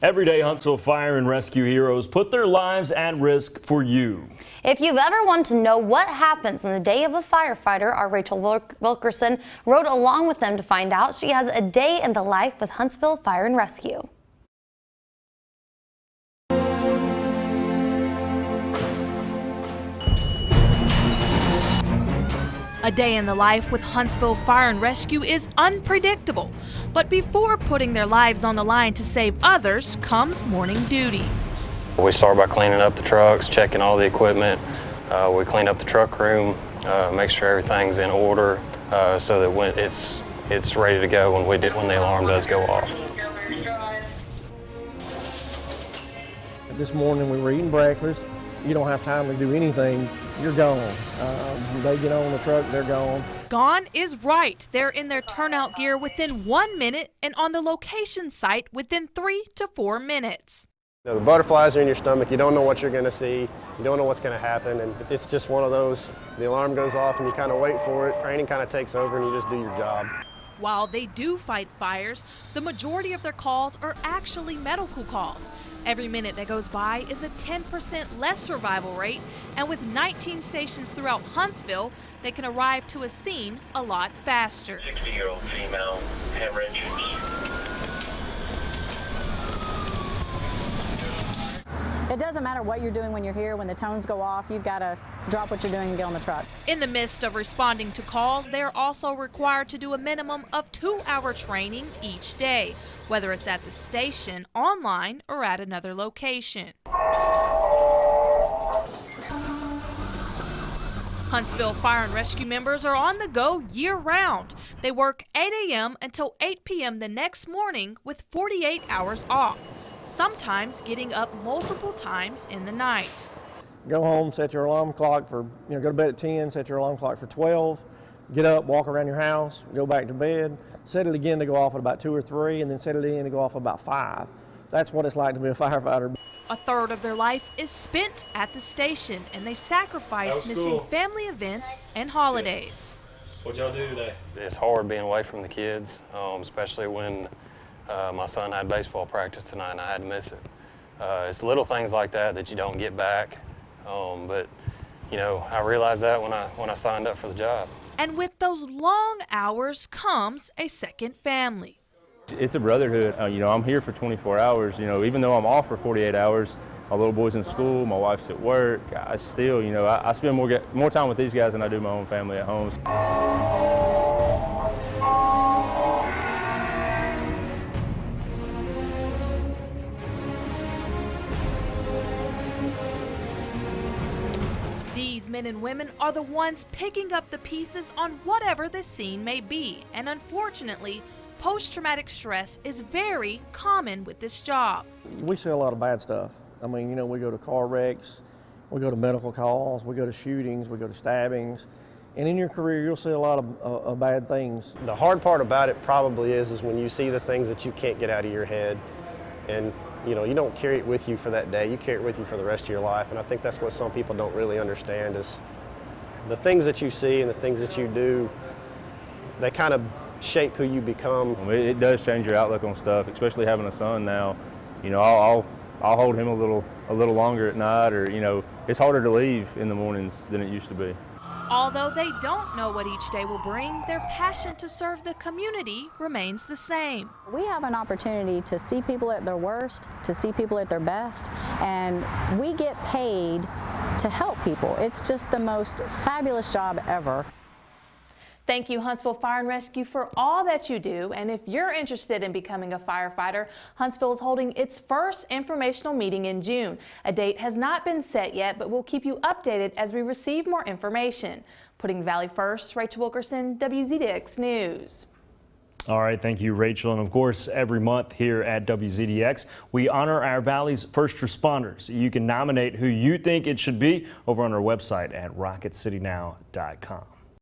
Every day, Huntsville Fire and Rescue heroes put their lives at risk for you. If you've ever wanted to know what happens on the day of a firefighter, our Rachel Wilkerson rode along with them to find out. She has a day in the life with Huntsville Fire and Rescue. A day in the life with Huntsville Fire and Rescue is unpredictable, but before putting their lives on the line to save others comes morning duties. We start by cleaning up the trucks, checking all the equipment. We clean up the truck room, make sure everything's in order so that when it's ready to go when the alarm does go off. This morning we were eating breakfast. You don't have time to do anything, you're gone. They get on the truck, they're gone. Gone is right. They're in their turnout gear within 1 minute and on the location site within 3 to 4 minutes. You know, the butterflies are in your stomach, you don't know what you're going to see, you don't know what's going to happen, and it's just one of those, the alarm goes off and you kind of wait for it, training kind of takes over and you just do your job. While they do fight fires, the majority of their calls are actually medical calls. Every minute that goes by is a 10% less survival rate, and with 19 stations throughout Huntsville, they can arrive to a scene a lot faster. 60-year-old female, hemorrhage. It doesn't matter what you're doing when you're here. When the tones go off, you've got to drop what you're doing and get on the truck. In the midst of responding to calls, they are also required to do a minimum of 2-hour training each day, whether it's at the station, online, or at another location. Huntsville Fire and Rescue members are on the go year-round. They work 8 a.m. until 8 p.m. the next morning with 48 hours off, sometimes getting up multiple times in the night. Go home, set your alarm clock for, go to bed at 10, set your alarm clock for 12, get up, walk around your house, go back to bed, set it again to go off at about 2 or 3, and then set it in to go off about 5. That's what it's like to be a firefighter. A third of their life is spent at the station, and they sacrifice missing family events and holidays. What y'all do today? It's hard being away from the kids, especially when my son had baseball practice tonight and I had to miss it. It's little things like that you don't get back, but I realized that when I signed up for the job. And with those long hours comes a second family. It's a brotherhood. I'm here for 24 hours. Even though I'm off for 48 hours, my little boy's in school, my wife's at work. I still, I spend more time with these guys than I do my own family at home. These men and women are the ones picking up the pieces on whatever the scene may be, and unfortunately, post-traumatic stress is very common with this job. We see a lot of bad stuff. We go to car wrecks, we go to medical calls, we go to shootings, we go to stabbings, and in your career you'll see a lot of bad things. The hard part about it probably is when you see the things that you can't get out of your head, and you don't carry it with you for that day, you carry it with you for the rest of your life, and I think that's what some people don't really understand is the things that you see and the things that you do, they kind of shape who you become. It does change your outlook on stuff, especially having a son now. I'll hold him a little longer at night, or it's harder to leave in the mornings than it used to be. Although they don't know what each day will bring, their passion to serve the community remains the same. We have an opportunity to see people at their worst, to see people at their best, and we get paid to help people. It's just the most fabulous job ever. Thank you, Huntsville Fire and Rescue, for all that you do. And if you're interested in becoming a firefighter, Huntsville is holding its first informational meeting in June. A date has not been set yet, but we'll keep you updated as we receive more information. Putting Valley first, Rachel Wilkerson, WZDX News. All right, thank you, Rachel. And of course, every month here at WZDX, we honor our Valley's first responders. You can nominate who you think it should be over on our website at rocketcitynow.com.